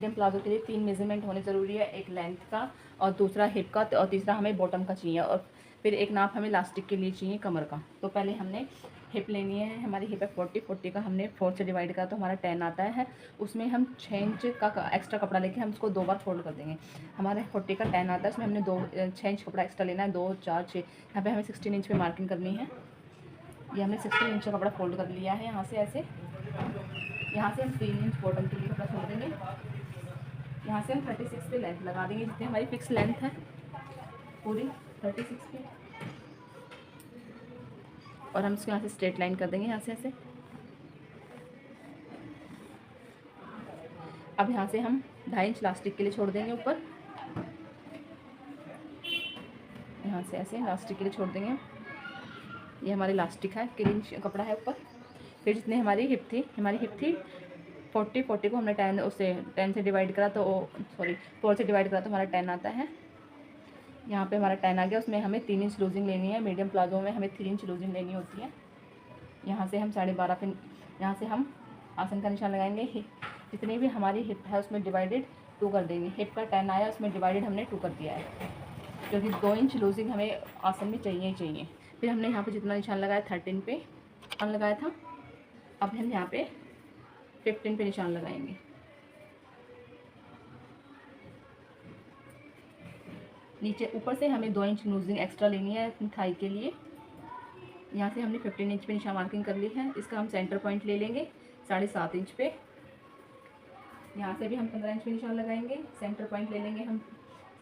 Medium palazzo के लिए 3 measurement होने ज़रूरी है, एक लेंथ का और दूसरा हिप का और तीसरा हमें बॉटम का चाहिए और फिर एक नाप हमें इलास्टिक के लिए चाहिए कमर का। तो पहले हमने हिप लेनी है, हमारी हिप है 40 का हमने 4 से डिवाइड करा तो हमारा 10 आता है। उसमें हम 6 इंच का एक्स्ट्रा कपड़ा लेके हम उसको 2 बार फोल्ड कर देंगे। हमारे 40 का 10 आता है, उसमें हमने 6 इंच कपड़ा एक्स्ट्रा लेना है, 2 4 6। यहाँ पर हमें 16 इंच पर मार्किंग करनी है। ये हमने 16 इंच का कपड़ा फोल्ड कर लिया है। यहाँ से ऐसे, यहाँ से हम 3 इंच बॉटम के लिए कपड़ा छोड़ देंगे। यहाँ से हम 36 पे लेंथ लगा देंगे, जितनी हमारी फिक्स लेंथ है पूरी 36 पे। और हम इसको यहाँ से स्ट्रेट लाइन कर देंगे, यहाँ से ऐसे। अब यहाँ से हम 2.5 इंच इलास्टिक के लिए छोड़ देंगे ऊपर, यहाँ से ऐसे इलास्टिक के लिए छोड़ देंगे। ये हमारी इलास्टिक है, क्रीम कपड़ा है ऊपर। फिर जितनी हमारी हिप थी 40 को हमने 10 से डिवाइड करा तो 4 से डिवाइड करा तो हमारा 10 आता है। यहाँ पे हमारा 10 आ गया। उसमें हमें 3 इंच लूजिंग लेनी है। मीडियम प्लाजो में हमें 3 इंच लूजिंग लेनी होती है। यहाँ से हम 12.5 पे यहाँ से हम आसन का निशान लगाएंगे। जितनी भी हमारी हिप है उसमें डिवाइडेड 2 कर देंगे। हिप का 10 आया, उसमें डिवाइडेड हमने 2 कर दिया है, क्योंकि 2 इंच लूजिंग हमें आसन में चाहिए ही चाहिए। फिर हमने यहाँ पे जितना निशान लगाया 13 पे निशान लगाया था, अब हम यहाँ पे 15 पे निशान लगाएंगे। नीचे ऊपर से हमें 2 इंच लूजिंग एक्स्ट्रा लेनी है अपनी थाई के लिए। यहाँ से हमने 15 इंच पे निशान मार्किंग कर ली है। इसका हम सेंटर पॉइंट ले लेंगे 7.5 इंच पे। यहाँ से भी हम 15 इंच पे निशान लगाएंगे, सेंटर पॉइंट ले लेंगे हम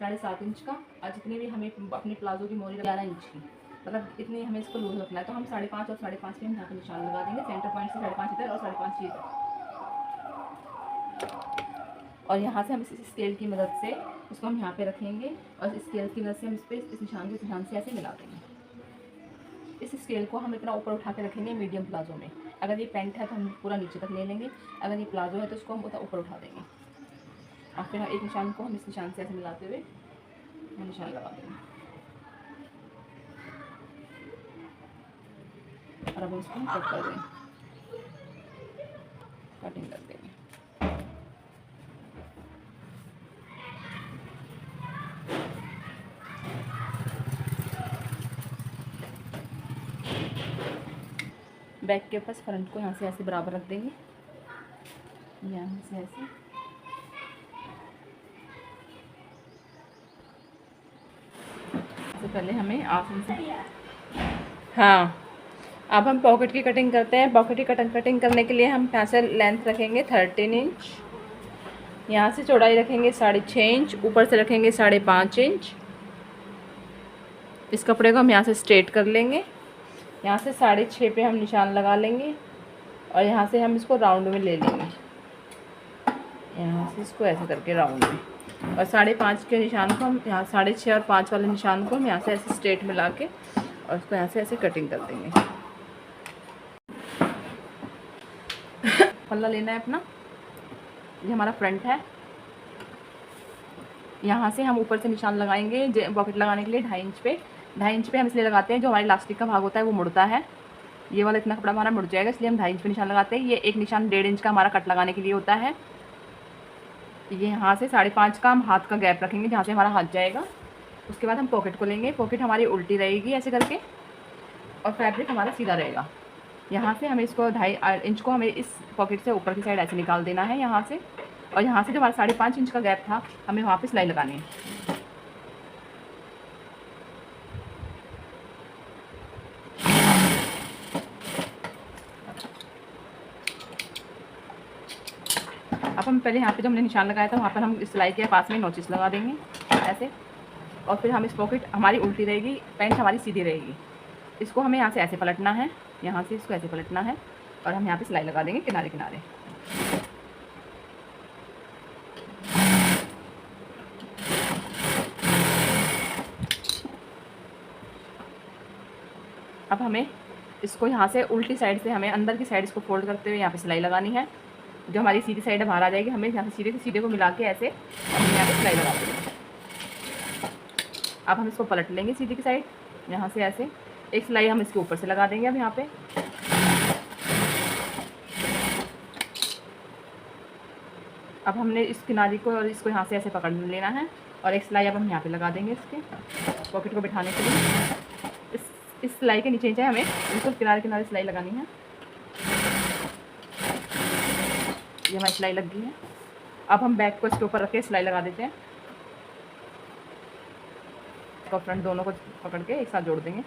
7.5 इंच का। और जितनी भी हमें अपनी प्लाजो की मोरी 11 इंच की, मतलब इतनी हमें इसको लूज रखना है, तो हम 5.5 और 5.5 पे हम यहाँ पे निशान लगा देंगे। सेंटर पॉइंट से 5.5 इधर और 5.5 इधर। और यहाँ से हम इस स्केल की मदद से उसको हम यहाँ पे रखेंगे और इस स्केल की मदद से हम इस निशान को इस निशान से ऐसे मिला देंगे। इस स्केल को हम इतना ऊपर उठा के रखेंगे मीडियम प्लाजो में। अगर ये पैंट है तो हम पूरा नीचे तक ले लेंगे, अगर ये प्लाजो है तो उसको हम उतना ऊपर उठा देंगे। और फिर एक निशान को हम इस निशान से ऐसे मिलाते हुए हम निशान लगा देंगे। और अब इसको कट कर देंगे, कटिंग कर देंगे। बैक के पास फ्रंट को यहाँ से ऐसे बराबर रख देंगे, यहाँ से ऐसे। सबसे पहले हमें आसन से, हाँ, अब हम पॉकेट की कटिंग करते हैं। पॉकेट की कटिंग करने के लिए हम यहाँ से लेंथ रखेंगे 13 इंच, यहाँ से चौड़ाई रखेंगे 6.5 इंच, ऊपर से रखेंगे 5.5 इंच। इस कपड़े को हम यहाँ से स्ट्रेट कर लेंगे। यहाँ से 6.5 पे हम निशान लगा लेंगे और यहाँ से हम इसको राउंड में ले लेंगे, यहाँ से इसको ऐसे करके राउंड में। और 5.5 के निशान को हम यहाँ 6.5 और 5 वाले निशान को हम यहाँ से ऐसे स्ट्रेट मिला के और उसको यहाँ से ऐसे कटिंग कर देंगे। पल्ला लेना है अपना, ये हमारा फ्रंट है। यहाँ से हम ऊपर से निशान लगाएंगे पॉकेट लगाने के लिए 2.5 इंच पे। 2.5 इंच पे हम इसलिए लगाते हैं, जो हमारी इलास्टिक का भाग होता है वो मुड़ता है, ये वाला इतना कपड़ा हमारा मुड़ जाएगा, इसलिए हम 2.5 इंच पे निशान लगाते हैं। ये एक निशान 1.5 इंच का हमारा कट लगाने के लिए होता है। ये यहाँ से 5.5 का हम हाथ का गैप रखेंगे जहाँ से हमारा हाथ जाएगा। उसके बाद हम पॉकेट को लेंगे। पॉकेट हमारी उल्टी रहेगी ऐसे करके और फैब्रिक हमारा सीधा रहेगा। यहाँ से हमें इसको 2.5 इंच को हमें इस पॉकेट से ऊपर की साइड ऐसे निकाल देना है यहाँ से। और यहाँ से जो हमारा 5.5 इंच का गैप था हमें वहाँ पे सिलाई लगानी है। अब हम पहले यहाँ पे जो हमने निशान लगाया था वहाँ पर हम सिलाई के पास में नोचिस लगा देंगे ऐसे। और फिर हम इस पॉकेट हमारी उल्टी रहेगी, पैंट हमारी सीधी रहेगी। इसको हमें यहाँ से ऐसे पलटना है, यहाँ से इसको ऐसे पलटना है और हम यहाँ पे सिलाई लगा देंगे किनारे किनारे। अब हमें इसको यहाँ से उल्टी साइड से हमें अंदर की साइड इसको फोल्ड करते हुए यहाँ पे सिलाई लगानी है। जो हमारी सीधी साइड बाहर आ जाएगी, हमें यहाँ से सीधे से सीधे को मिला के ऐसे हम यहाँ पे सिलाई लगा देंगे। अब हम इसको पलट लेंगे सीधी की साइड, यहाँ से ऐसे एक सिलाई हम इसके ऊपर से लगा देंगे। अब यहाँ पे अब हमने इस किनारे को और इसको यहाँ से ऐसे पकड़ लेना है और एक सिलाई अब हम यहाँ पे लगा देंगे इसके पॉकेट को बिठाने के लिए। इस सिलाई के नीचे हमें बिल्कुल किनारे किनारे सिलाई लगानी है। ये हमारी सिलाई लग गई है। अब हम बैक को इसके ऊपर रख के सिलाई लगा देते हैं और फ्रंट दोनों को पकड़ के एक साथ जोड़ देंगे।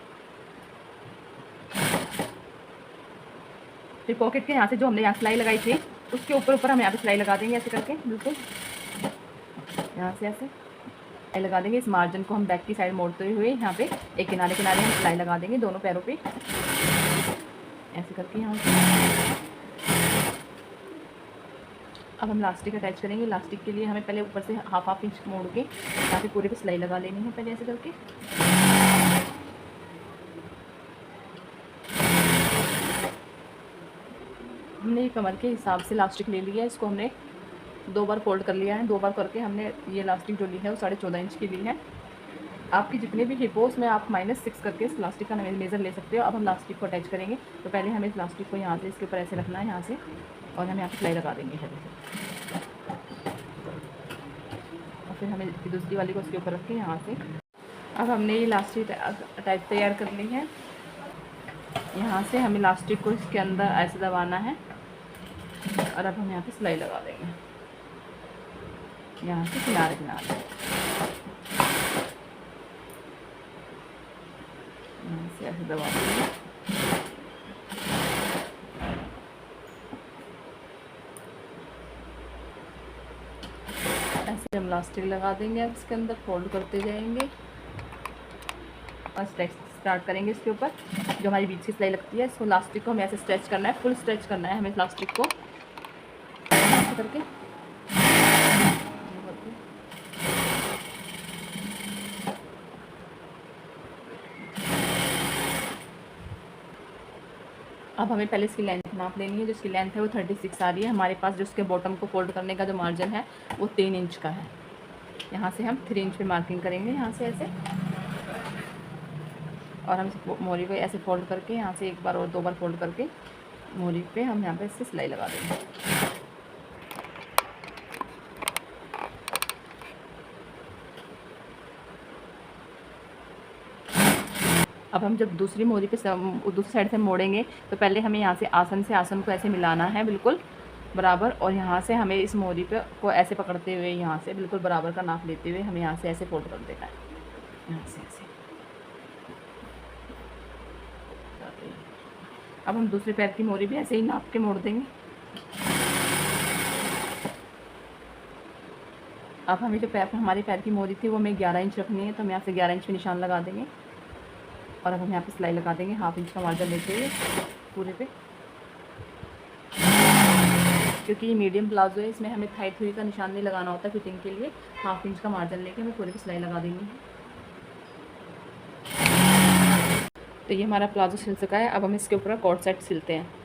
फिर पॉकेट के यहाँ से जो हमने यहाँ सिलाई लगाई थी उसके ऊपर हम यहाँ पे सिलाई लगा देंगे ऐसे करके, बिल्कुल यहाँ से ऐसे सिलाई लगा देंगे। इस मार्जिन को हम बैक की साइड मोड़ते हुए यहाँ पे एक किनारे किनारे हम सिलाई लगा देंगे दोनों पैरों पे ऐसे करके यहाँ से। अब हम लास्टिक अटैच करेंगे। लास्टिक के लिए हमें पहले ऊपर से हाफ इंच मोड़ के यहाँ पे पूरे पे सिलाई लगा लेनी है पहले ऐसे करके। हमने कमर के हिसाब से लास्टिक ले लिया है, इसको हमने 2 बार फोल्ड कर लिया है। 2 बार करके हमने ये लास्टिक जो ली है वो 14.5 इंच की ली है। आपकी जितने भी हिप हो उसमें आप -6 करके इस लास्टिक का मेज़र ले सकते हो। अब हम लास्टिक को अटैच करेंगे तो पहले हमें इस लास्टिक को यहाँ से इसके ऊपर ऐसे रखना है यहाँ से और हम यहाँ पे सिलाई लगा देंगे और फिर हमें दूसरी वाली को उसके ऊपर रख के यहाँ से। अब हमने ये लास्टिक अटैच तैयार कर ली है। यहाँ से हमें लास्टिक को इसके अंदर ऐसे दबाना है और अब हम यहाँ पे सिलाई लगा देंगे यहाँ से किनारे किनारे यहाँ से ऐसे दबा देंगे। ऐसे हम लास्टिक लगा देंगे। अब इसके अंदर फोल्ड करते जाएंगे और स्टार्ट करेंगे इसके ऊपर जो हमारी बीच की सिलाई लगती है। इसको लास्टिक को हमें ऐसे स्ट्रेच करना है, फुल स्ट्रेच करना है हमें लास्टिक को ऐसे करके। अब हमें पहले इसकी लेंथ नाप लेनी है। जो इसकी लेंथ है वो 36 आ रही है हमारे पास। जो उसके बॉटम को फोल्ड करने का जो मार्जिन है वो 3 इंच का है। यहाँ से हम 3 इंच पे मार्किंग करेंगे यहाँ से ऐसे और हम मोरी को ऐसे फोल्ड करके यहाँ से 1 बार और 2 बार फोल्ड करके मोरी पे हम यहाँ पे इससे सिलाई लगा देंगे। अब हम जब दूसरी मोरी पे दूसरी साइड से मोड़ेंगे तो पहले हमें यहाँ से आसन को ऐसे मिलाना है बिल्कुल बराबर और यहाँ से हमें इस मोरी पे को ऐसे पकड़ते हुए यहाँ से बिल्कुल बराबर का नाप लेते हुए हमें यहाँ से ऐसे फोल्ड कर देना है यहाँ से ऐसे। अब हम दूसरे पैर की मोरी भी ऐसे ही नाप के मोड़ देंगे। अब हमें जो हमारे पैर की मोरी थी वो हमें 11 इंच रखनी है तो हम यहाँ से 11 इंच पे निशान लगा देंगे और अब हम यहाँ पे सिलाई लगा देंगे हाफ इंच का मार्जिन लेते हुए पूरे पे। क्योंकि ये मीडियम प्लाजो है इसमें हमें थाई थ्री का निशान नहीं लगाना होता फिटिंग के लिए। हाफ इंच का मार्जिन लेके हमें पूरे पे सिलाई लगा देंगे। तो ये हमारा प्लाजो सिल चुका है। अब हम इसके ऊपर कॉर्ड सेट सिलते हैं।